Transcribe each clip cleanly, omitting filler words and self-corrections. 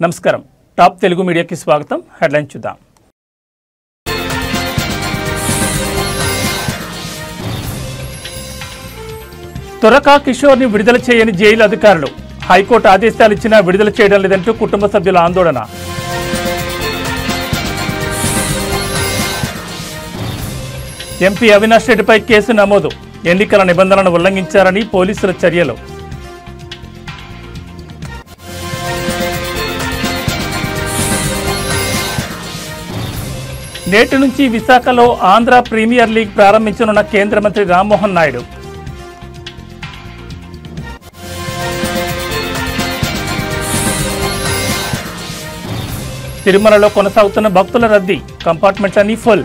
నమస్కారం. టాప్ తెలుగు మీడియాకి స్వాగతం. హెడ్లైన్ చూద్దాం. తురకా కిషోర్ని విడుదల చేయని జైలు అధికారులు. హైకోర్టు ఆదేశాలు ఇచ్చినా విడుదల చేయడం లేదంటూ కుటుంబ సభ్యుల ఆందోళన. ఎంపీ అవినాష్ రెడ్డిపై కేసు నమోదు. ఎన్నికల నిబంధనలను ఉల్లంఘించారని పోలీసుల చర్యలు. నేటి నుంచి విశాఖలో ఆంధ్ర ప్రీమియర్ లీగ్ ప్రారంభించనున్న కేంద్ర మంత్రి రామ్మోహన్ నాయుడు. తిరుమలలో కొనసాగుతున్న భక్తుల రద్దీ. కంపార్ట్మెంట్లన్నీ ఫుల్.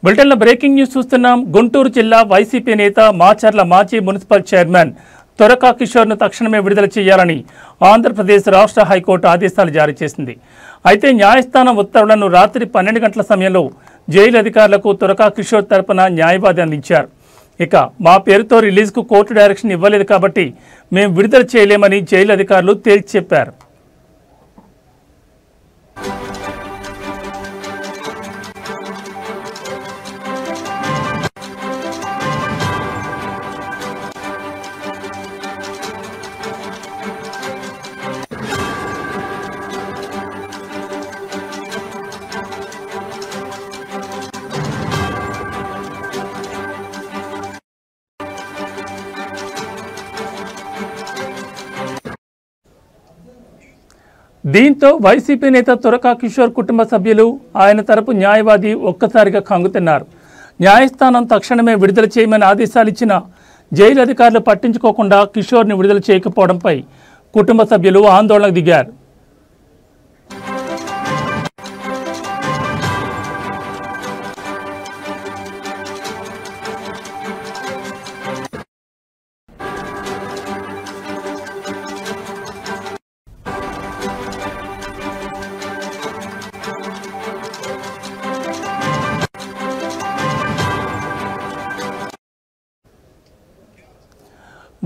బులెటిన్లో బ్రేకింగ్ న్యూస్ చూస్తున్నాం. గుంటూరు జిల్లా వైసీపీ నేత మాచర్ల మాజీ మున్సిపల్ చైర్మన్ తురకా కిషోర్ను తక్షణమే విడుదల చేయాలని ఆంధ్రప్రదేశ్ రాష్ట్ర హైకోర్టు ఆదేశాలు జారీ చేసింది. అయితే న్యాయస్థానం ఉత్తర్వులను రాత్రి 12 గంటల సమయంలో జైలు అధికారులకు తురకా కిషోర్ తరపున న్యాయవాది అందించారు. ఇక మా పేరుతో రిలీజ్కు కోర్టు డైరెక్షన్ ఇవ్వలేదు కాబట్టి మేము విడుదల చేయలేమని జైలు అధికారులు తేల్చి చెప్పారు. దీంతో వైసీపీ నేత తురకా కిషోర్ కుటుంబ సభ్యులు, ఆయన తరపు న్యాయవాది ఒక్కసారిగా కంగుతున్నారు. న్యాయస్థానం తక్షణమే విడుదల చేయమని ఆదేశాలు ఇచ్చిన జైలు అధికారులు పట్టించుకోకుండా కిషోర్ని విడుదల చేయకపోవడంపై కుటుంబ సభ్యులు ఆందోళనకు దిగారు.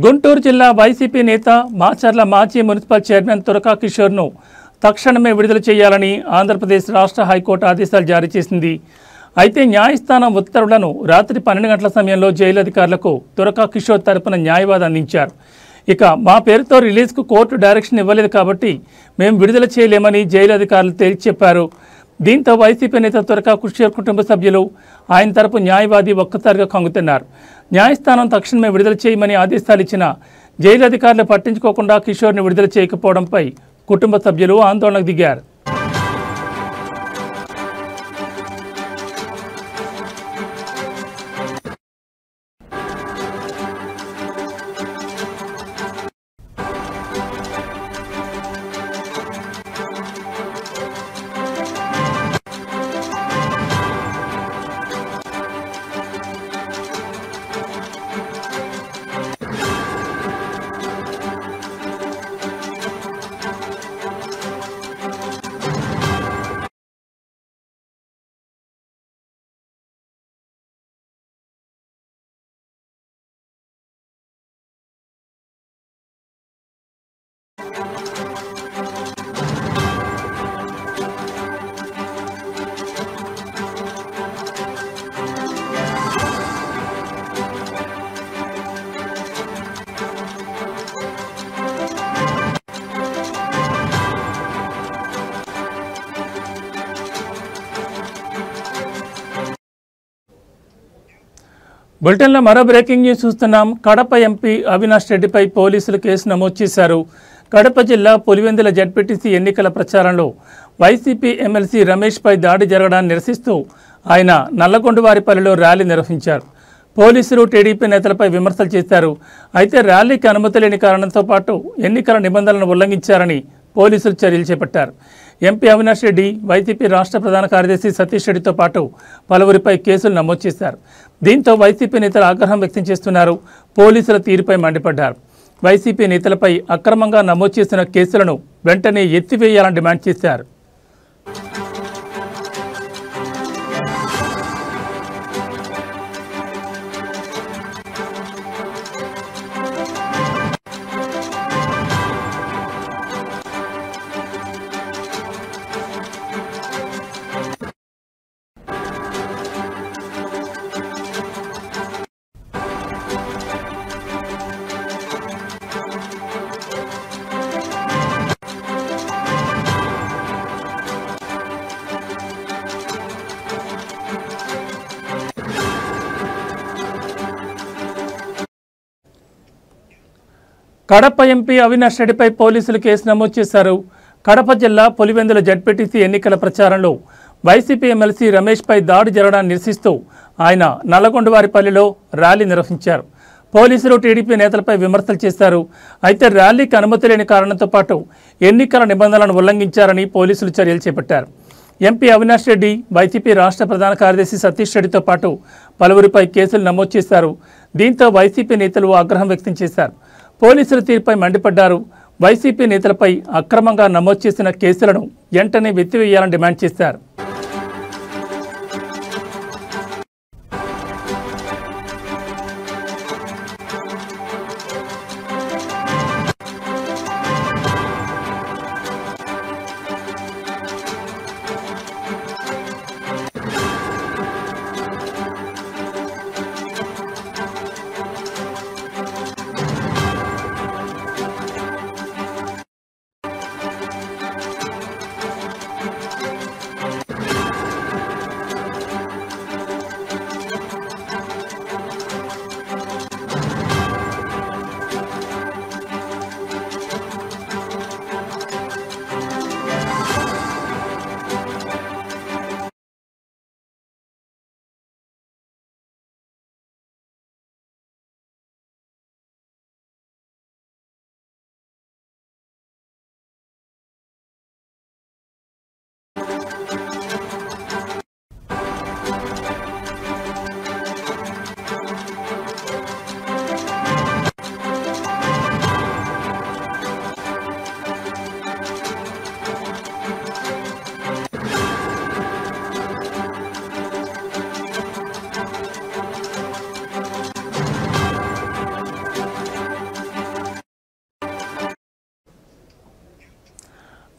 గుంటూరు జిల్లా వైసీపీ నేత మాచర్ల మాజీ మున్సిపల్ చైర్మన్ తురకా కిషోర్ను తక్షణమే విడుదల చేయాలని ఆంధ్రప్రదేశ్ రాష్ట్ర హైకోర్టు ఆదేశాలు జారీ చేసింది. అయితే న్యాయస్థానం ఉత్తర్వులను రాత్రి 12 గంటల సమయంలో జైలు అధికారులకు తురకా కిషోర్ తరపున న్యాయవాది అందించారు. ఇక మా పేరుతో రిలీజ్కు కోర్టు డైరెక్షన్ ఇవ్వలేదు కాబట్టి మేము విడుదల చేయలేమని జైలు అధికారులు తేల్చి చెప్పారు. దీంతో వైసీపీ నేత తురకా కిషోర్ కుటుంబ సభ్యులు, ఆయన తరపు న్యాయవాది ఒక్కసారిగా కంగుతున్నారు. న్యాయస్థానం తక్షణమే విడుదల చేయమని ఆదేశాలు ఇచ్చిన జైలు అధికారులు పట్టించుకోకుండా కిషోర్ని విడుదల చేయకపోవడంపై కుటుంబ సభ్యులు ఆందోళనకు దిగారు. బులెటిన్లో మరో బ్రేకింగ్ న్యూస్ చూస్తున్నాం. కడప ఎంపీ అవినాష్ రెడ్డిపై పోలీసులు కేసు నమోదు చేశారు. కడప జిల్లా పులివెందుల జడ్పీటీసీ ఎన్నికల ప్రచారంలో వైసీపీ ఎమ్మెల్సీ రమేష్పై దాడి జరగడాన్ని నిరసిస్తూ ఆయన నల్లగొండవారిపల్లిలో ర్యాలీ నిర్వహించారు. పోలీసులు టీడీపీ నేతలపై విమర్శలు చేశారు. అయితే ర్యాలీకి అనుమతి లేని కారణంతో పాటు ఎన్నికల నిబంధనలను ఉల్లంఘించారని పోలీసులు చర్యలు చేపట్టారు. ఎంపీ అవినాష్ రెడ్డి, వైసీపీ రాష్ట్ర ప్రధాన కార్యదర్శి సతీష్ రెడ్డితో పాటు పలువురిపై కేసులు నమోదు చేశారు. దీంతో వైసీపీ నేతలు ఆగ్రహం వ్యక్తం చేస్తున్నారు. పోలీసుల తీరుపై మండిపడ్డారు. వైసీపీ నేతలపై అక్రమంగా నమోదు చేసిన కేసులను వెంటనే ఎత్తివేయాలని డిమాండ్ చేశారు. కడప ఎంపీ అవినాష్ రెడ్డిపై పోలీసులు కేసు నమోదు చేశారు. కడప జిల్లా పులివెందుల జడ్పీటీసీ ఎన్నికల ప్రచారంలో వైసీపీ ఎమ్మెల్సీ రమేష్పై దాడి జరగడాన్ని నిరసిస్తూ ఆయన నల్లగొండవారిపల్లిలో ర్యాలీ నిర్వహించారు. పోలీసులు టీడీపీ నేతలపై విమర్శలు చేశారు. అయితే ర్యాలీకి అనుమతి లేని కారణంతో పాటు ఎన్నికల నిబంధనలను ఉల్లంఘించారని పోలీసులు చర్యలు చేపట్టారు. ఎంపీ అవినాష్ రెడ్డి, వైసీపీ రాష్ట్ర ప్రధాన కార్యదర్శి సతీష్ రెడ్డితో పాటు పలువురిపై కేసులు నమోదు చేశారు. దీంతో వైసీపీ నేతలు ఆగ్రహం వ్యక్తం చేశారు. పోలీసుల తీరుపై మండిపడ్డారు. వైసీపీ నేతలపై అక్రమంగా నమోదు చేసిన కేసులను వెంటనే ఎత్తివేయాలని డిమాండ్ చేశారు.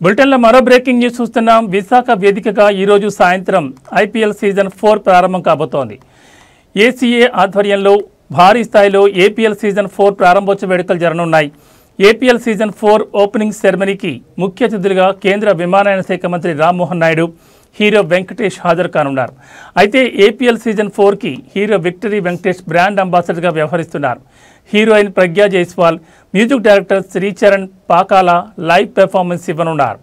బులెటిన్లో మరో బ్రేకింగ్ న్యూస్ చూస్తున్నాం. విశాఖ వేదికగా ఈరోజు సాయంత్రం ఐపీఎల్ సీజన్ 4 ప్రారంభం కాబోతోంది. ఏసీఏ ఆధ్వర్యంలో భారీ స్థాయిలో ఏపీఎల్ సీజన్ 4 ప్రారంభోత్సవ వేడుకలు జరగనున్నాయి. ఏపీఎల్ సీజన్ 4 ఓపెనింగ్ సెరమనీకి ముఖ్య అతిథులుగా కేంద్ర విమానయాన శాఖ మంత్రి రామ్మోహన్ నాయుడు, హీరో వెంకటేష్ హాజరు కానున్నారు. అయితే ఏపీఎల్ సీజన్ 4కి హీరో విక్టరీ వెంకటేష్ బ్రాండ్ అంబాసిడర్గా వ్యవహరిస్తున్నారు. Heroine Pragya Jaiswal, music director Sricharan Pakala live performance ఇవ్వనున్నారు.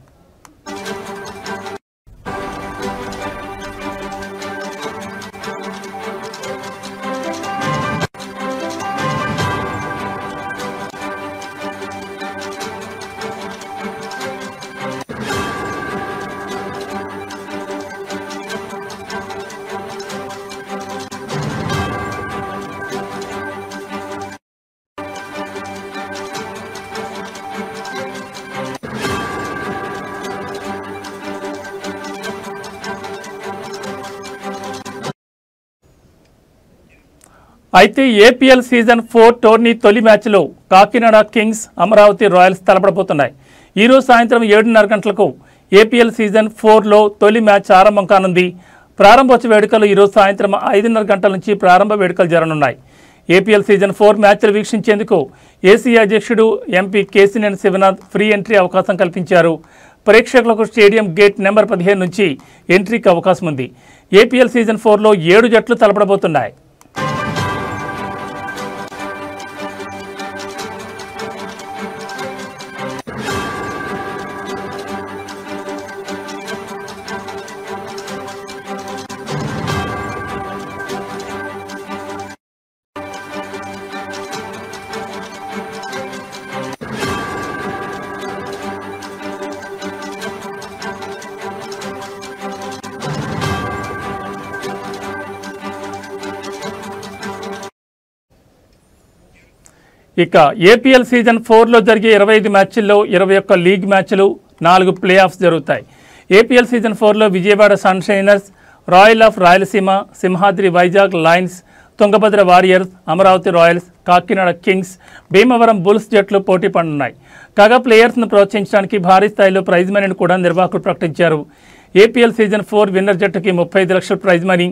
అయితే ఏపీఎల్ సీజన్ 4 టోర్నీ తొలి మ్యాచ్లో కాకినాడ కింగ్స్, అమరావతి రాయల్స్ తలపడబోతున్నాయి. ఈరోజు సాయంత్రం 7:30 గంటలకు ఏపీఎల్ సీజన్ 4లో తొలి మ్యాచ్ ఆరంభం కానుంది. ప్రారంభోత్సవ వేడుకలు ఈరోజు సాయంత్రం 5:30 గంటల నుంచి ప్రారంభ వేడుకలు జరగనున్నాయి. ఏపీఎల్ సీజన్ 4 మ్యాచ్లు వీక్షించేందుకు ఏసీ అధ్యక్షుడు MP Kesineni Sivanath free entry అవకాశం కల్పించారు. ప్రేక్షకులకు స్టేడియం గేట్ నెంబర్ 15 నుంచి ఎంట్రీకి అవకాశం ఉంది. ఏపీఎల్ సీజన్ 4లో 7 జట్లు తలపడబోతున్నాయి. ఇక ఏపీఎల్ సీజన్ 4లో జరిగే 25 మ్యాచ్ల్లో 21 లీగ్ మ్యాచ్లు 4 ప్లే ఆఫ్స్ జరుగుతాయి. ఏపీఎల్ సీజన్ 4లో Vijayawada Sunshiners, Royal of Rayalaseema, Simhadri Vizag Lions, Tungabhadra Warriors, Amaravati Royals, Kakinada Kings, Bhimavaram Bulls జట్లు పోటీ పడనున్నాయి. కాగా ప్లేయర్స్ను ప్రోత్సహించడానికి భారీ స్థాయిలో ప్రైజ్ మనీని కూడా నిర్వాహకులు ప్రకటించారు. ఏపీఎల్ సీజన్ 4 విన్నర్ జట్టుకి 35 లక్షల ప్రైజ్ మనీ,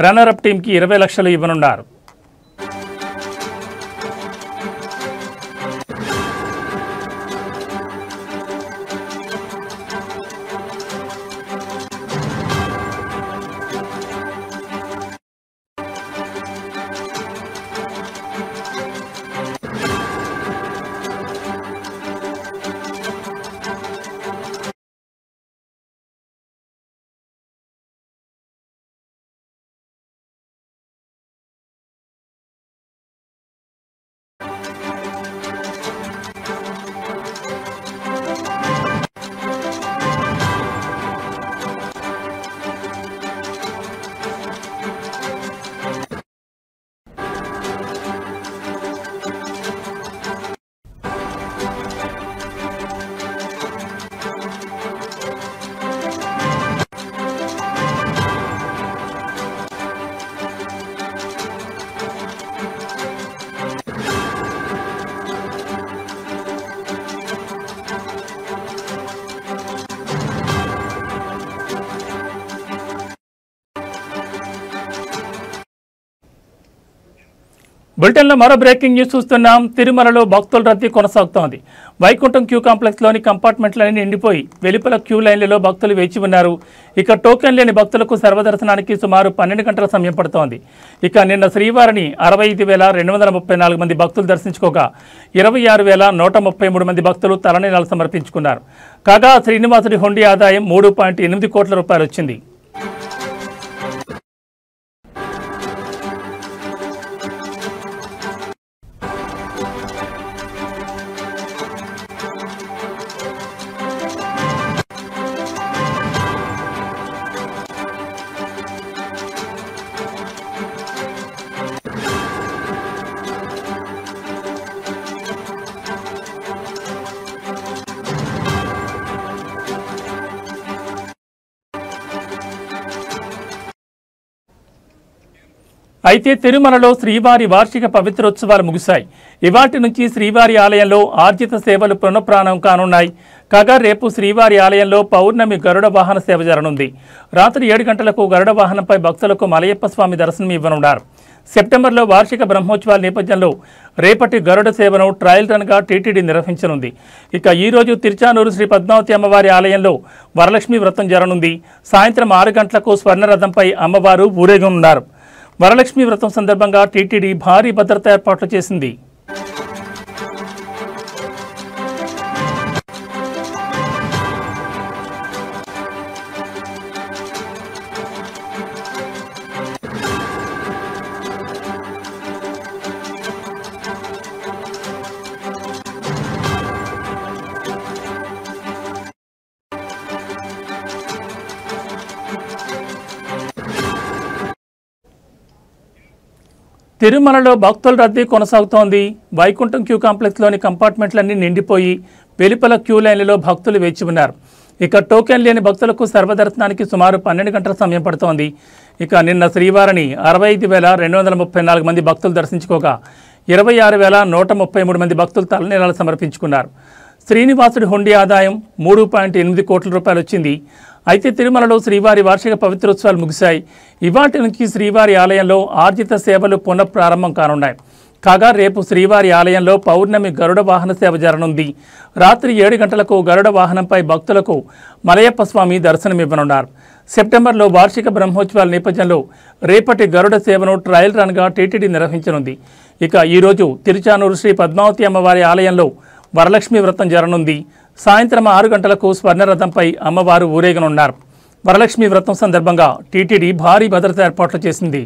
రన్నర్ అప్ టీంకి 20 లక్షలు ఇవ్వనున్నారు. బులెటిన్లో మరో బ్రేకింగ్ న్యూస్ చూస్తున్నాం. తిరుమలలో భక్తుల రద్దీ కొనసాగుతోంది. వైకుంఠం క్యూ కాంప్లెక్స్లోని కంపార్ట్మెంట్లన్నీ నిండిపోయి వెలుపల క్యూ లైన్లలో భక్తులు వేచి ఉన్నారు. ఇక టోకెన్ లేని భక్తులకు సర్వదర్శనానికి సుమారు 12 గంటల సమయం పడుతోంది. ఇక నిన్న శ్రీవారిని 65,234 మంది భక్తులు దర్శించుకోగా 26,133 మంది భక్తులు తలనీలాలు సమర్పించుకున్నారు. కాగా శ్రీనివాసుడి హుండీ ఆదాయం 3.8 కోట్ల రూపాయలు వచ్చింది. అయితే తిరుమలలో శ్రీవారి వార్షిక పవిత్రోత్సవాలు ముగిశాయి. ఇవాటి నుంచి శ్రీవారి ఆలయంలో ఆర్జిత సేవలు పునఃప్రారంభం కానున్నాయి. కాగా రేపు శ్రీవారి ఆలయంలో పౌర్ణమి గరుడ వాహన సేవ జరగనుంది. రాత్రి 7 గంటలకు గరుడ వాహనంపై భక్తులకు మలయప్ప స్వామి దర్శనం ఇవ్వనున్నారు. సెప్టెంబర్లో వార్షిక బ్రహ్మోత్సవాల నేపథ్యంలో రేపటి గరుడ సేవను ట్రయల్ రన్గా టీటీడీ నిర్వహించనుంది. ఇక ఈరోజు తిరుచానూరు శ్రీ పద్మావతి అమ్మవారి ఆలయంలో వరలక్ష్మి వ్రతం జరగనుంది. సాయంత్రం 6 గంటలకు స్వర్ణరథంపై అమ్మవారు ఊరేగనున్నారు. వరలక్ష్మి వ్రతం సందర్భంగా టీటీడీ భారీ భద్రతా ఏర్పాట్లు చేసింది. తిరుమలలో భక్తుల రద్దీ కొనసాగుతోంది. వైకుంఠం క్యూ కాంప్లెక్స్లోని కంపార్ట్మెంట్లన్నీ నిండిపోయి వెలుపల క్యూ లైన్లలో భక్తులు వేచి ఉన్నారు. ఇక టోకెన్ లేని భక్తులకు సర్వదర్శనానికి సుమారు 12 గంటల సమయం పడుతోంది. ఇక నిన్న శ్రీవారిని 65,234 మంది భక్తులు దర్శించుకోగా 26,133 మంది భక్తులు తలనీలాలు సమర్పించుకున్నారు. శ్రీనివాసుడి హుండీ ఆదాయం 3.8 కోట్ల రూపాయలు వచ్చింది. అయితే తిరుమలలో శ్రీవారి వార్షిక పవిత్రోత్సవాలు ముగిశాయి. ఇవాటి నుంచి శ్రీవారి ఆలయంలో ఆర్జిత సేవలు పునఃప్రారంభం కానున్నాయి. కాగా రేపు శ్రీవారి ఆలయంలో పౌర్ణమి గరుడ వాహన సేవ జరగనుంది. రాత్రి 7 గంటలకు గరుడ వాహనంపై భక్తులకు మలయప్ప స్వామి దర్శనమివ్వనున్నారు. సెప్టెంబర్లో వార్షిక బ్రహ్మోత్సవాల నేపథ్యంలో రేపటి గరుడ సేవను ట్రయల్ రన్గా టీటీడీ నిర్వహించనుంది. ఇక ఈరోజు తిరుచానూరు శ్రీ పద్మావతి అమ్మవారి ఆలయంలో వరలక్ష్మి వ్రతం జరగనుంది. సాయంత్రం 6 గంటలకు స్వర్ణరథంపై అమ్మవారు ఊరేగనున్నారు. వరలక్ష్మి వ్రతం సందర్భంగా టీటీడీ భారీ భద్రతా ఏర్పాట్లు చేసింది.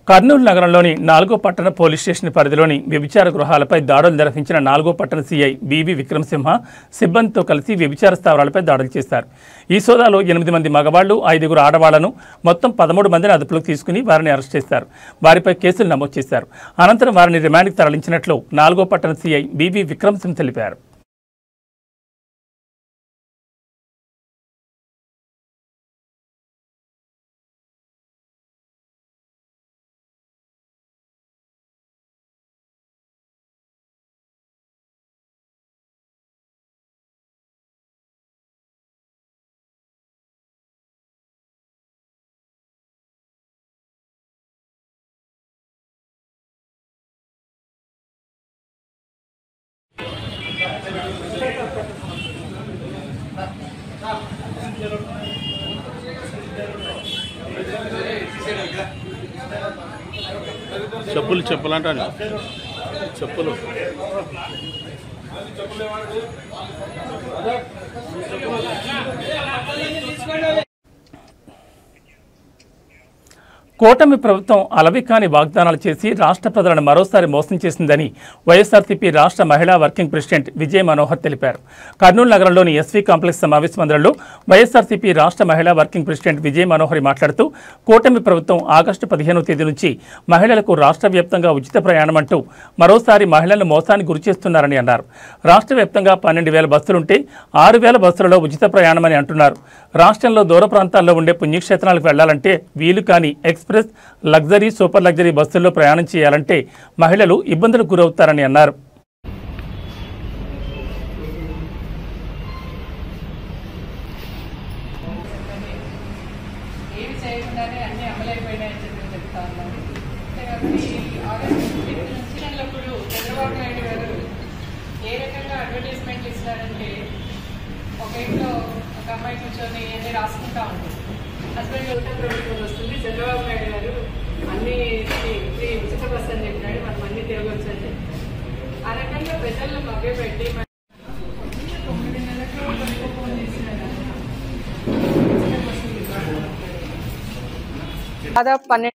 కర్నూలు నగరంలోని 4వ పట్టణ పోలీస్ స్టేషన్ పరిధిలోని వ్యభిచార గృహాలపై దాడులు నిర్వహించిన 4వ పట్టణ సీఐ బీబీ విక్రమసింహ సిబ్బందితో కలిసి వ్యభిచార స్థావరాలపై దాడులు చేశారు. ఈ సోదాలో 8 మంది మగవాళ్లు 5 ఆడవాళ్లను మొత్తం 13 మందిని అదుపులోకి తీసుకుని వారిని అరెస్ట్ చేశారు. వారిపై కేసులు నమోదు చేశారు. అనంతరం వారిని రిమాండ్కి తరలించినట్లు 4వ పట్టణ సీఐ బీబీ విక్రమసింహ తెలిపారు. చెప్పులంటాను చెప్పులు కూటమి ప్రభుత్వం అలవికాని వాగ్దానాలు చేసి రాష్ట్ర ప్రజలను మరోసారి మోసం చేసిందని వైఎస్ఆర్సీపీ రాష్ట్ర మహిళా వర్కింగ్ ప్రెసిడెంట్ విజయ్ మనోహర్ తెలిపారు. కర్నూలు నగరంలోని ఎస్వీ కాంప్లెక్స్ సమావేశ మందిరంలో వైఎస్ఆర్సీపీ రాష్ట్ర మహిళా వర్కింగ్ ప్రెసిడెంట్ విజయ్ మనోహర్ మాట్లాడుతూ కూటమి ప్రభుత్వం ఆగస్టు 15వ తేదీ నుంచి మహిళలకు రాష్ట్ర వ్యాప్తంగా ఉచిత ప్రయాణం అంటూ మరోసారి మహిళలను మోసానికి గురిచేస్తున్నారని అన్నారు. రాష్ట్ర వ్యాప్తంగా 12,000 బస్సులుంటే 6,000 బస్సులలో ఉచిత ప్రయాణమని అంటున్నారు. రాష్ట్రంలో దూర ప్రాంతాల్లో ఉండే పుణ్యక్షేత్రాలకు వెళ్లాలంటే వీలు కాని ఎక్స్ప్రెస్, లగ్జరీ, సూపర్ లగ్జరీ బస్సుల్లో ప్రయాణం చేయాలంటే మహిళలు ఇబ్బందులకు గురవుతారని అన్నారు. అమ్మాయి కూర్చొని అన్ని రాసుకుంటా ఉంటుంది. హస్బెండ్ ప్రభుత్వం వస్తుంది, చంద్రబాబు నాయుడు గారు అన్ని ఫ్రీ ఉచిత బస్సు అని చెప్పినాడు, మనం అన్ని తిరగొచ్చు అని చెప్పి ఆ రకంగా ప్రజలను మభ్యపెట్టి 9 నెలలకు ఫోన్ చేసినారు. దాదాపు 12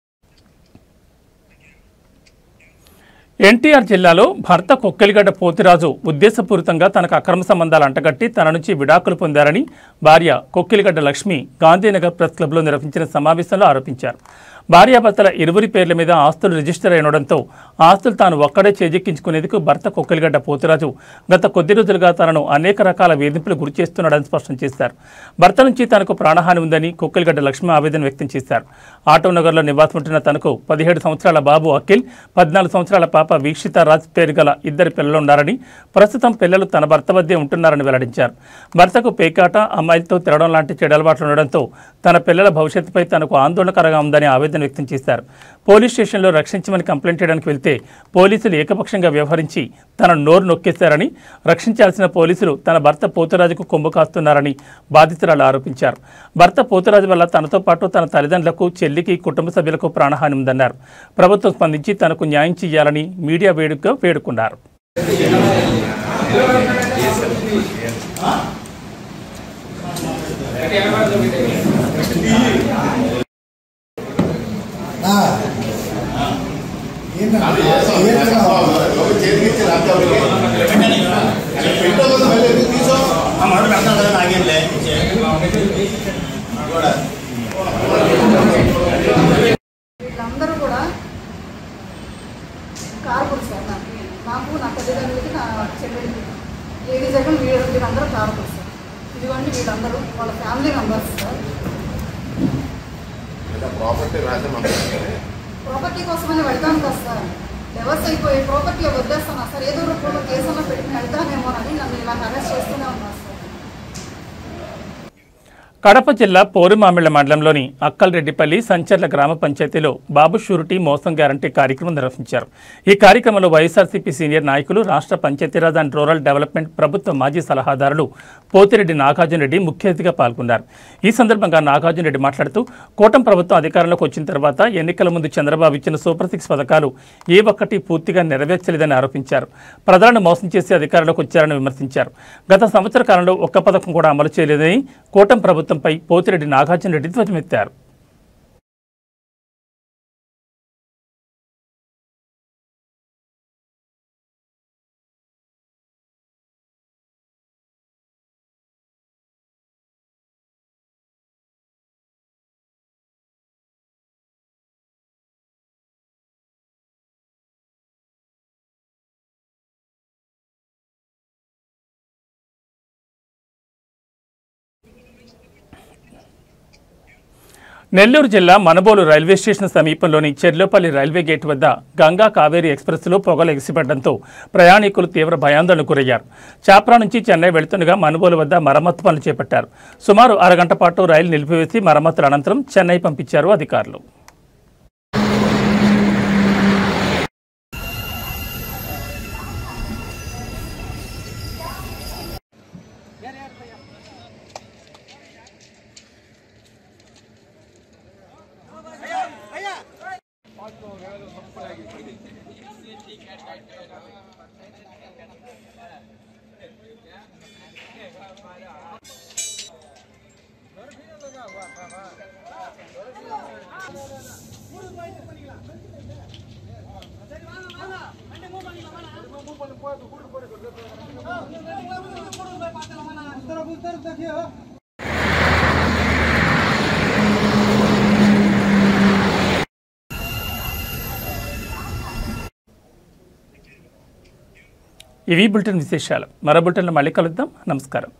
ఎన్టీఆర్ జిల్లాలో భర్త కొక్కెలిగడ్డ పోతిరాజు ఉద్దేశపూరితంగా తనకు అక్రమ సంబంధాలు అంటగట్టి తన నుంచి విడాకులు పొందారని భార్య కొక్కెలిగడ్డ లక్ష్మి గాంధీనగర్ ప్రెస్ క్లబ్లో నిర్వహించిన సమావేశంలో ఆరోపించారు. భార్యాభర్తల ఇరువురి పేర్ల మీద ఆస్తులు రిజిస్టర్ అయినడంతో ఆస్తులు తాను ఒక్కడే చేజెక్కించుకునేందుకు భర్త కొక్కెలిగడ్డ పోతిరాజు గత కొద్ది రోజులుగా తనను అనేక రకాల వేధింపులు గురి చేస్తున్నాడని స్పష్టం చేశారు. భర్త నుంచి తనకు ప్రాణహాని ఉందని కొక్కెలిగడ్డ లక్ష్మి ఆవేదన వ్యక్తం చేశారు. ఆటోనగర్లో నివాసం ఉంటున్న తనకు 17 సంవత్సరాల బాబు అఖిల్, 14 సంవత్సరాల పాప వీక్షిత రాజ్ పేరు గల 2 పిల్లలున్నారని, ప్రస్తుతం పిల్లలు తన భర్త వద్దే ఉంటున్నారని వెల్లడించారు. భర్తకు పేకాట, అమ్మాయిలతో తిరగడం లాంటి చెడు అలవాట్లు ఉండడంతో తన పిల్లల భవిష్యత్తుపై తనకు ఆందోళనకరంగా ఉందని ఆవేదన వ్యక్తం చేశారు. పోలీస్ స్టేషన్లో రక్షించమని కంప్లైంట్ చేయడానికి వెళ్తే పోలీసులు ఏకపక్షంగా వ్యవహరించి తన నోరు నొక్కేశారని, రక్షించాల్సిన పోలీసులు తన భర్త పోతురాజుకు కొమ్ము కాస్తున్నారని బాధితురాలు ఆరోపించారు. భర్త పోతురాజు వల్ల తనతో పాటు తన తల్లిదండ్రులకు, చెల్లికి, కుటుంబ సభ్యులకు ప్రాణహాని ఉందన్నారు. ప్రభుత్వం స్పందించి తనకు న్యాయం చేయాలని మీడియా వేడుకగా వేడుకున్నారు. వీళ్ళందరూ కూడా కారకులు సార్. నాకు నా తల్లిదండ్రులకి, నా చెల్లెలకి, లేడీస్ అయితే వీళ్ళందరూ కారకులు సార్. ఇదిగోండి వీళ్ళందరూ వాళ్ళ ఫ్యామిలీ మెంబర్స్ సార్. ప్రాపర్టీ కోసమని వెళ్తాను కదా సార్. డైవర్స్ అయిపోయి ప్రాపర్టీ వదిలేస్తాను సార్. ఏదో రూపంలో కేసులో పెట్టి వెళ్తానేమోనని నన్ను ఇలా అరెస్ట్ చేస్తూనే ఉన్నారు సార్. కడప జిల్లా పోరుమామిళ్ల మండలంలోని అక్కల్రెడ్డిపల్లి సంచర్ల గ్రామ పంచాయతీలో బాబు షూరిటీ మోసం గ్యారంటీ కార్యక్రమం నిర్వహించారు. ఈ కార్యక్రమంలో వైఎస్ఆర్సీపీ సీనియర్ నాయకులు, రాష్ట్ర పంచాయతీరాజ్ అండ్ రూరల్ డెవలప్మెంట్ ప్రభుత్వ మాజీ సలహాదారులు పోతిరెడ్డి నాగార్జున రెడ్డి ముఖ్య అతిథిగా పాల్గొన్నారు. ఈ సందర్భంగా నాగార్జున రెడ్డి మాట్లాడుతూ కూటమి ప్రభుత్వం అధికారంలోకి వచ్చిన తర్వాత ఎన్నికల ముందు చంద్రబాబు ఇచ్చిన సూపర్ 6 పథకాలు ఏ ఒక్కటి పూర్తిగా నెరవేర్చలేదని ఆరోపించారు. ప్రజలను మోసం చేసి అధికారంలోకి వచ్చారని విమర్శించారు. గత సంవత్సర కాలంలో ఒక్క పథకం కూడా అమలు చేయలేదని కూటమి ప్రభుత్వంపై పోతిరెడ్డి నాగార్జున రెడ్డి ధ్వజమెత్తారు. నెల్లూరు జిల్లా మనబోలు రైల్వే స్టేషన్ సమీపంలోని చెర్లోపల్లి రైల్వే గేట్ వద్ద గంగా కావేరి ఎక్స్ప్రెస్లో పొగలు ఎగిసిపడడంతో ప్రయాణికులు తీవ్ర భయాందోళనకు గురయ్యారు. చాప్రా నుంచి చెన్నై వెళుతుండగా మనబోలు వద్ద మరమ్మతు పనులు చేపట్టారు. సుమారు అరగంట పాటు రైలు నిలిపివేసి మరమ్మతుల అనంతరం చెన్నై పంపించారు అధికారులు. ఇవి బులెటిన్ విశేషాలు. మరో బులెటిన్లో మళ్ళీ కలుద్దాం. నమస్కారం.